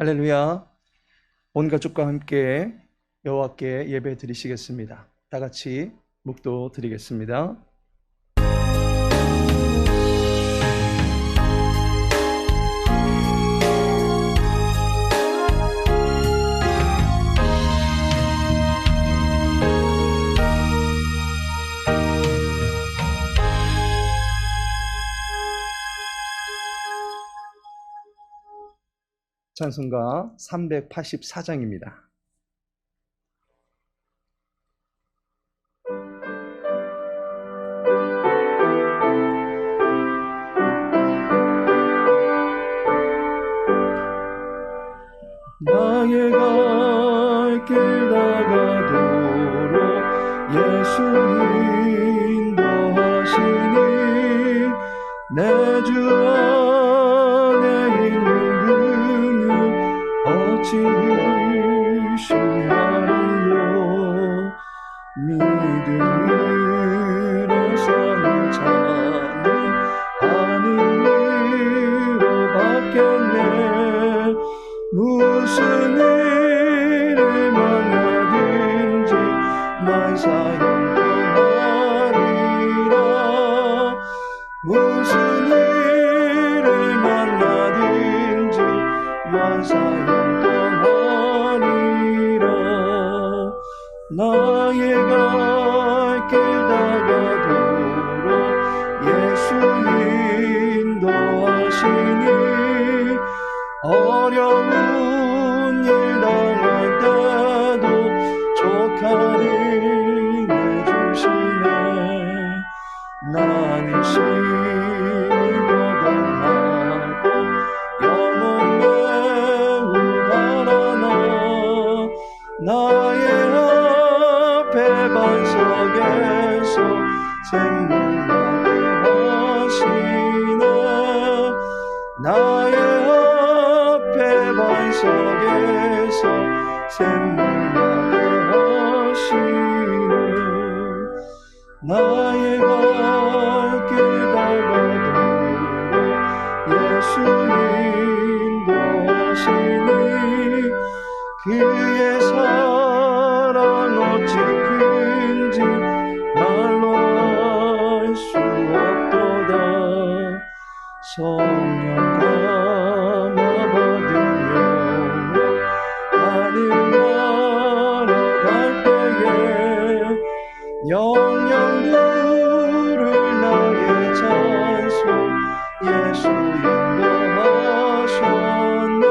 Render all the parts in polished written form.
할렐루야. 온 가족과 함께 여호와께 예배 드리시겠습니다. 다 같이 묵도 드리겠습니다. 찬송가 384장입니다. 나의 갈 길 다가도록 예수 인도하시니 내 주 안에 있는 근육 어찌 의심하리요. 믿음으로 사는 자는 하늘 위로 받겠네. 무슨 일을 만나든지 만사 형통하리라. 무슨 일을 만나든지 만사 형통하리라. 나의 갈 길 다가도록 예수 인도하시니 어려운 일 당할 때도 족하니 내주시네. 나는 심히 고단하고 영혼 매우 가라나 나의 앞에 반석에서 샘물나게 하시네. 나의 반석에서 샘물나게 하시네. 나의 갈 길 다가도록 예수 인도하시니 그의 사랑 어찌 큰지 말로 알 수 없도다. 성령 감화받으며 하늘 나라 갈 때에 영영 부를 나의 찬송 예수 인도하셨네.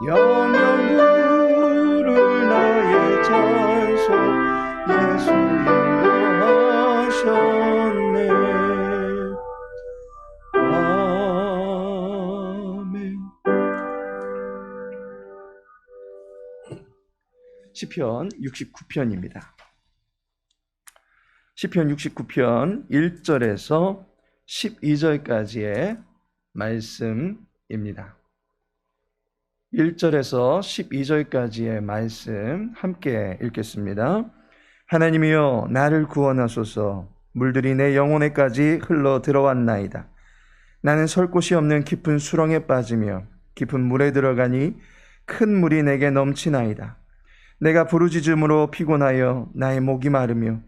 영영 부를 나의 찬송 예수 인도하셨네. 시편 69편입니다. 시편 69편 1절에서 12절까지의 말씀입니다. 1절에서 12절까지의 말씀 함께 읽겠습니다. 하나님이여 나를 구원하소서. 물들이 내 영혼에까지 흘러 들어왔나이다. 나는 설 곳이 없는 깊은 수렁에 빠지며 깊은 물에 들어가니 큰 물이 내게 넘치나이다. 내가 부르짖음으로 피곤하여 나의 목이 마르며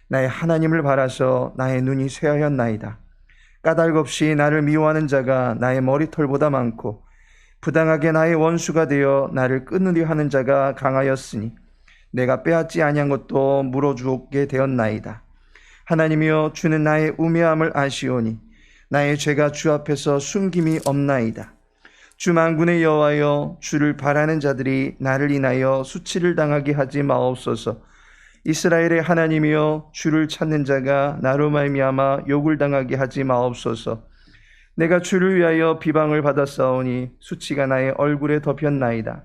나의 하나님을 바라서 나의 눈이 쇠하였나이다. 까닭없이 나를 미워하는 자가 나의 머리털보다 많고 부당하게 나의 원수가 되어 나를 끊으려 하는 자가 강하였으니 내가 빼앗지 아니한 것도 물어주게 되었나이다. 하나님이여 주는 나의 우매함을 아시오니 나의 죄가 주 앞에서 숨김이 없나이다. 주 만군의 여호와여 주를 바라는 자들이 나를 인하여 수치를 당하게 하지 마옵소서. 이스라엘의 하나님이여 주를 찾는 자가 나로 말미암아 욕을 당하게 하지 마옵소서. 내가 주를 위하여 비방을 받았사오니 수치가 나의 얼굴에 덮였나이다.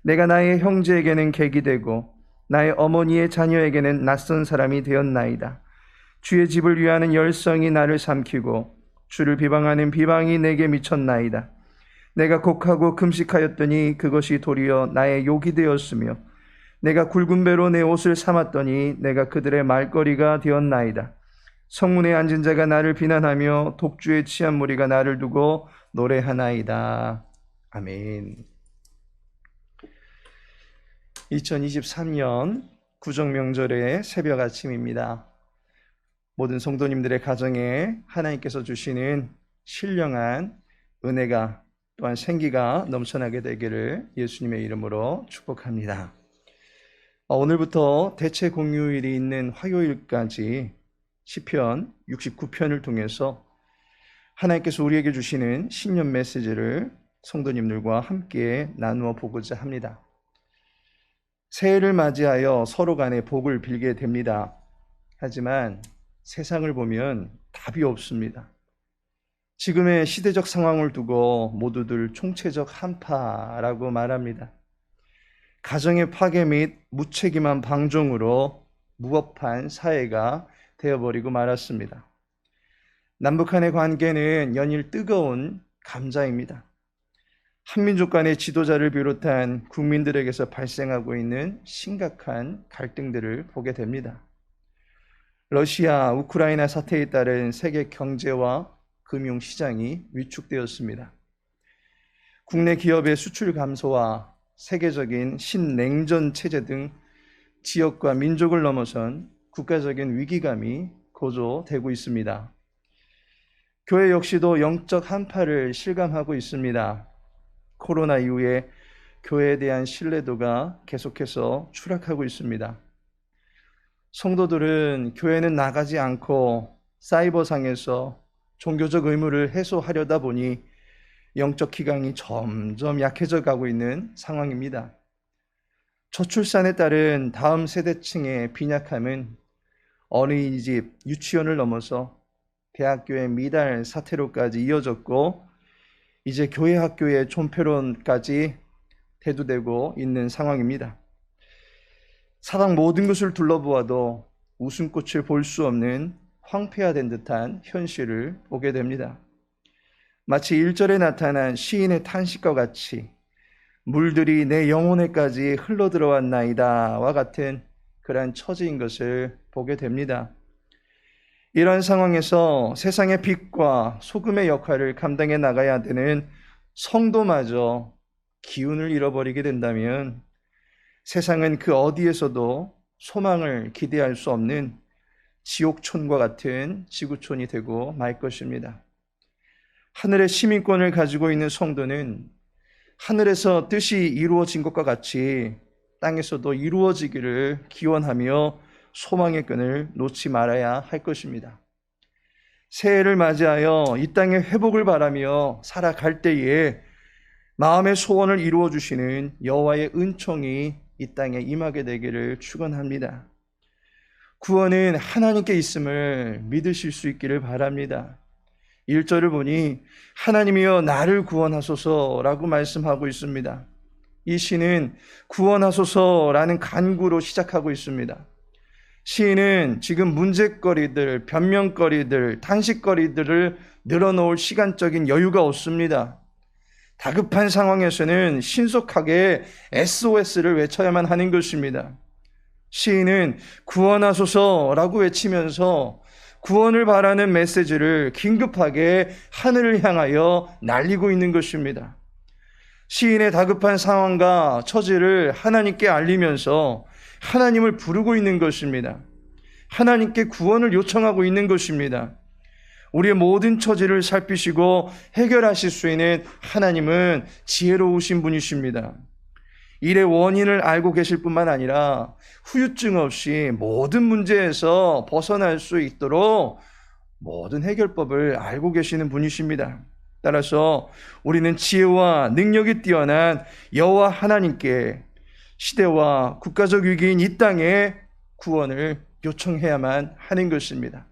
내가 나의 형제에게는 객이 되고 나의 어머니의 자녀에게는 낯선 사람이 되었나이다. 주의 집을 위하는 열성이 나를 삼키고 주를 비방하는 비방이 내게 미쳤나이다. 내가 곡하고 금식하였더니 그것이 도리어 나의 욕이 되었으며 내가 굵은 배로 내 옷을 삼았더니 내가 그들의 말거리가 되었나이다. 성문에 앉은 자가 나를 비난하며 독주에 취한 무리가 나를 두고 노래하나이다. 아멘. 2023년 구정명절의 새벽 아침입니다. 모든 성도님들의 가정에 하나님께서 주시는 신령한 은혜가 또한 생기가 넘쳐나게 되기를 예수님의 이름으로 축복합니다. 오늘부터 대체 공휴일이 있는 화요일까지 시편 69편을 통해서 하나님께서 우리에게 주시는 신년 메시지를 성도님들과 함께 나누어 보고자 합니다. 새해를 맞이하여 서로 간에 복을 빌게 됩니다. 하지만 세상을 보면 답이 없습니다. 지금의 시대적 상황을 두고 모두들 총체적 한파라고 말합니다. 가정의 파괴 및 무책임한 방종으로 무법한 사회가 되어버리고 말았습니다. 남북한의 관계는 연일 뜨거운 감자입니다. 한민족 간의 지도자를 비롯한 국민들에게서 발생하고 있는 심각한 갈등들을 보게 됩니다. 러시아, 우크라이나 사태에 따른 세계 경제와 금융시장이 위축되었습니다. 국내 기업의 수출 감소와 세계적인 신냉전 체제 등 지역과 민족을 넘어선 국가적인 위기감이 고조되고 있습니다. 교회 역시도 영적 한파를 실감하고 있습니다. 코로나 이후에 교회에 대한 신뢰도가 계속해서 추락하고 있습니다. 성도들은 교회는 나가지 않고 사이버상에서 종교적 의무를 해소하려다 보니 영적 기강이 점점 약해져 가고 있는 상황입니다. 저출산에 따른 다음 세대층의 빈약함은 어린이집, 유치원을 넘어서 대학교의 미달 사태로까지 이어졌고 이제 교회 학교의 존폐론까지 대두되고 있는 상황입니다. 사방 모든 것을 둘러보아도 웃음꽃을 볼 수 없는 황폐화된 듯한 현실을 보게 됩니다. 마치 1절에 나타난 시인의 탄식과 같이 물들이 내 영혼에까지 흘러들어왔나이다와 같은 그러한 처지인 것을 보게 됩니다. 이런 상황에서 세상의 빛과 소금의 역할을 감당해 나가야 되는 성도마저 기운을 잃어버리게 된다면 세상은 그 어디에서도 소망을 기대할 수 없는 지옥촌과 같은 지구촌이 되고 말 것입니다. 하늘의 시민권을 가지고 있는 성도는 하늘에서 뜻이 이루어진 것과 같이 땅에서도 이루어지기를 기원하며 소망의 끈을 놓지 말아야 할 것입니다. 새해를 맞이하여 이 땅의 회복을 바라며 살아갈 때에 마음의 소원을 이루어 주시는 여호와의 은총이 이 땅에 임하게 되기를 축원합니다. 구원은 하나님께 있음을 믿으실 수 있기를 바랍니다. 1절을 보니 하나님이여 나를 구원하소서라고 말씀하고 있습니다. 이 시는 구원하소서라는 간구로 시작하고 있습니다. 시인은 지금 문제거리들, 변명거리들, 탄식거리들을 늘어놓을 시간적인 여유가 없습니다. 다급한 상황에서는 신속하게 SOS를 외쳐야만 하는 것입니다. 시인은 구원하소서라고 외치면서 구원을 바라는 메시지를 긴급하게 하늘을 향하여 날리고 있는 것입니다. 시인의 다급한 상황과 처지를 하나님께 알리면서 하나님을 부르고 있는 것입니다. 하나님께 구원을 요청하고 있는 것입니다. 우리의 모든 처지를 살피시고 해결하실 수 있는 하나님은 지혜로우신 분이십니다. 일의 원인을 알고 계실 뿐만 아니라 후유증 없이 모든 문제에서 벗어날 수 있도록 모든 해결법을 알고 계시는 분이십니다. 따라서 우리는 지혜와 능력이 뛰어난 여호와 하나님께 시대와 국가적 위기인 이 땅에 구원을 요청해야만 하는 것입니다.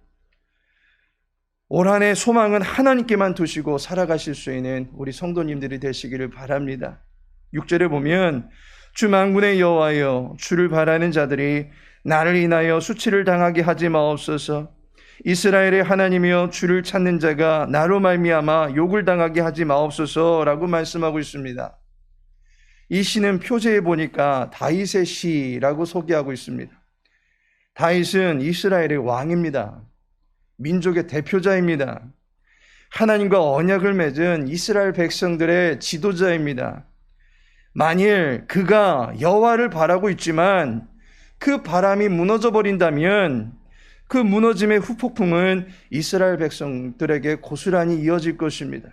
올 한 해 소망은 하나님께만 두시고 살아가실 수 있는 우리 성도님들이 되시기를 바랍니다. 6절에 보면 주 만군의 여호와여 주를 바라는 자들이 나를 인하여 수치를 당하게 하지 마옵소서. 이스라엘의 하나님이여 주를 찾는 자가 나로 말미암아 욕을 당하게 하지 마옵소서라고 말씀하고 있습니다. 이 시는 표제에 보니까 다윗의 시라고 소개하고 있습니다. 다윗은 이스라엘의 왕입니다. 민족의 대표자입니다. 하나님과 언약을 맺은 이스라엘 백성들의 지도자입니다. 만일 그가 여호와를 바라고 있지만 그 바람이 무너져 버린다면 그 무너짐의 후폭풍은 이스라엘 백성들에게 고스란히 이어질 것입니다.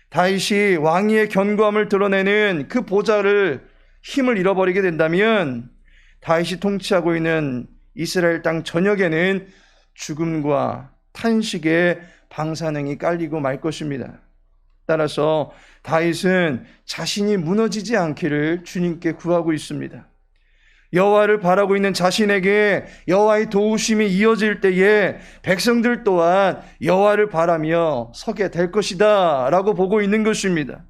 다윗이 왕위의 견고함을 드러내는 그 보좌를 힘을 잃어버리게 된다면 다윗이 통치하고 있는 이스라엘 땅 전역에는 죽음과 탄식의 방사능이 깔리고 말 것입니다. 따라서 다윗은 자신이 무너지지 않기를 주님께 구하고 있습니다. 여호와를 바라고 있는 자신에게 여호와의 도우심이 이어질 때에 백성들 또한 여호와를 바라며 서게 될 것이다 라고 보고 있는 것입니다.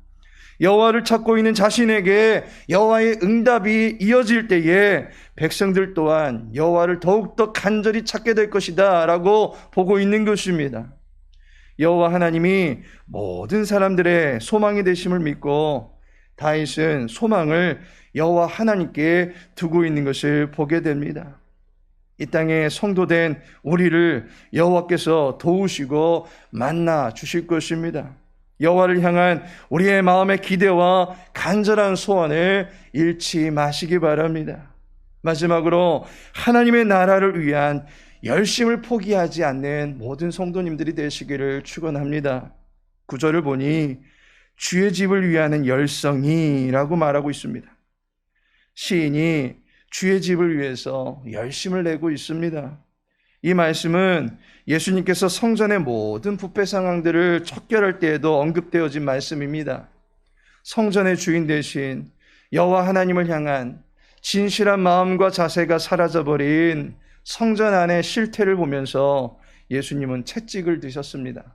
여호와를 찾고 있는 자신에게 여호와의 응답이 이어질 때에 백성들 또한 여호와를 더욱더 간절히 찾게 될 것이다 라고 보고 있는 것입니다. 여호와 하나님이 모든 사람들의 소망이 되심을 믿고 다윗은 소망을 여호와 하나님께 두고 있는 것을 보게 됩니다. 이 땅에 성도된 우리를 여호와께서 도우시고 만나 주실 것입니다. 여호와를 향한 우리의 마음의 기대와 간절한 소원을 잃지 마시기 바랍니다. 마지막으로 하나님의 나라를 위한 열심을 포기하지 않는 모든 성도님들이 되시기를 축원합니다. 9절을 보니 주의 집을 위하는 열성이라고 말하고 있습니다. 시인이 주의 집을 위해서 열심을 내고 있습니다. 이 말씀은 예수님께서 성전의 모든 부패 상황들을 척결할 때에도 언급되어진 말씀입니다. 성전의 주인 대신 여호와 하나님을 향한 진실한 마음과 자세가 사라져버린 성전 안의 실태를 보면서 예수님은 채찍을 드셨습니다.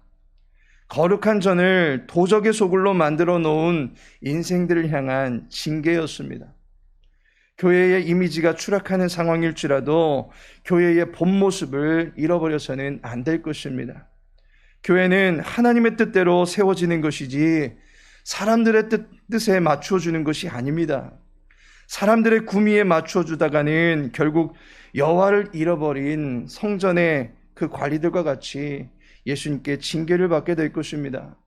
거룩한 전을 도적의 소굴로 만들어 놓은 인생들을 향한 징계였습니다. 교회의 이미지가 추락하는 상황일지라도 교회의 본 모습을 잃어버려서는 안 될 것입니다. 교회는 하나님의 뜻대로 세워지는 것이지 사람들의 뜻에 맞춰주는 것이 아닙니다. 사람들의 구미에 맞춰주다가는 결국 여호와를 잃어버린 성전의 그 관리들과 같이 예수님께 징계를 받게 될 것입니다.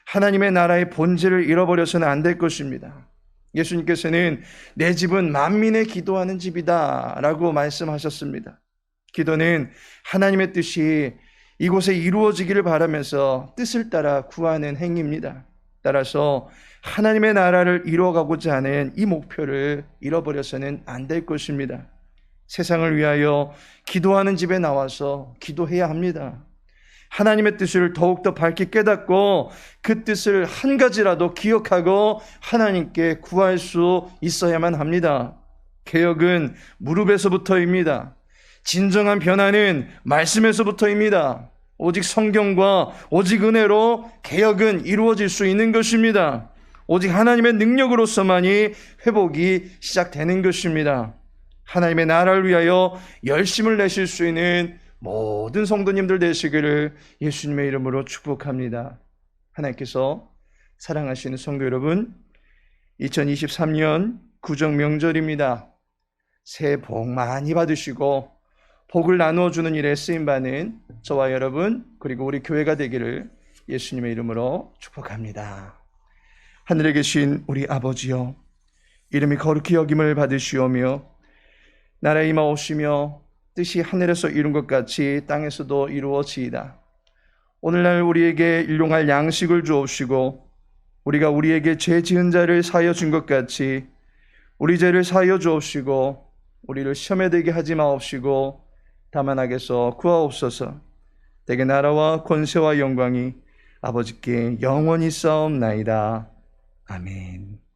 하나님의 나라의 본질을 잃어버려서는 안 될 것입니다. 예수님께서는 내 집은 만민의 기도하는 집이다 라고 말씀하셨습니다. 기도는 하나님의 뜻이 이곳에 이루어지기를 바라면서 뜻을 따라 구하는 행위입니다. 따라서 하나님의 나라를 이루어가고자 하는 이 목표를 잃어버려서는 안 될 것입니다. 세상을 위하여 기도하는 집에 나와서 기도해야 합니다. 하나님의 뜻을 더욱더 밝게 깨닫고 그 뜻을 한 가지라도 기억하고 하나님께 구할 수 있어야만 합니다. 개혁은 무릎에서부터입니다. 진정한 변화는 말씀에서부터입니다. 오직 성경과 오직 은혜로 개혁은 이루어질 수 있는 것입니다. 오직 하나님의 능력으로서만이 회복이 시작되는 것입니다. 하나님의 나라를 위하여 열심을 내실 수 있는 모든 성도님들 되시기를 예수님의 이름으로 축복합니다. 하나님께서 사랑하시는 성도 여러분, 2023년 구정 명절입니다. 새해 복 많이 받으시고 복을 나누어 주는 일에 쓰임받는 저와 여러분 그리고 우리 교회가 되기를 예수님의 이름으로 축복합니다. 하늘에 계신 우리 아버지여, 이름이 거룩히 여김을 받으시오며 나라에 임하오시며 뜻이 하늘에서 이룬 것 같이 땅에서도 이루어지이다. 오늘날 우리에게 일용할 양식을 주옵시고 우리가 우리에게 죄 지은 자를 사하여 준 것 같이 우리 죄를 사하여 주옵시고 우리를 시험에 들게 하지 마옵시고 다만 악에서 구하옵소서. 대개 나라와 권세와 영광이 아버지께 영원히 쌓옵나이다. 아멘.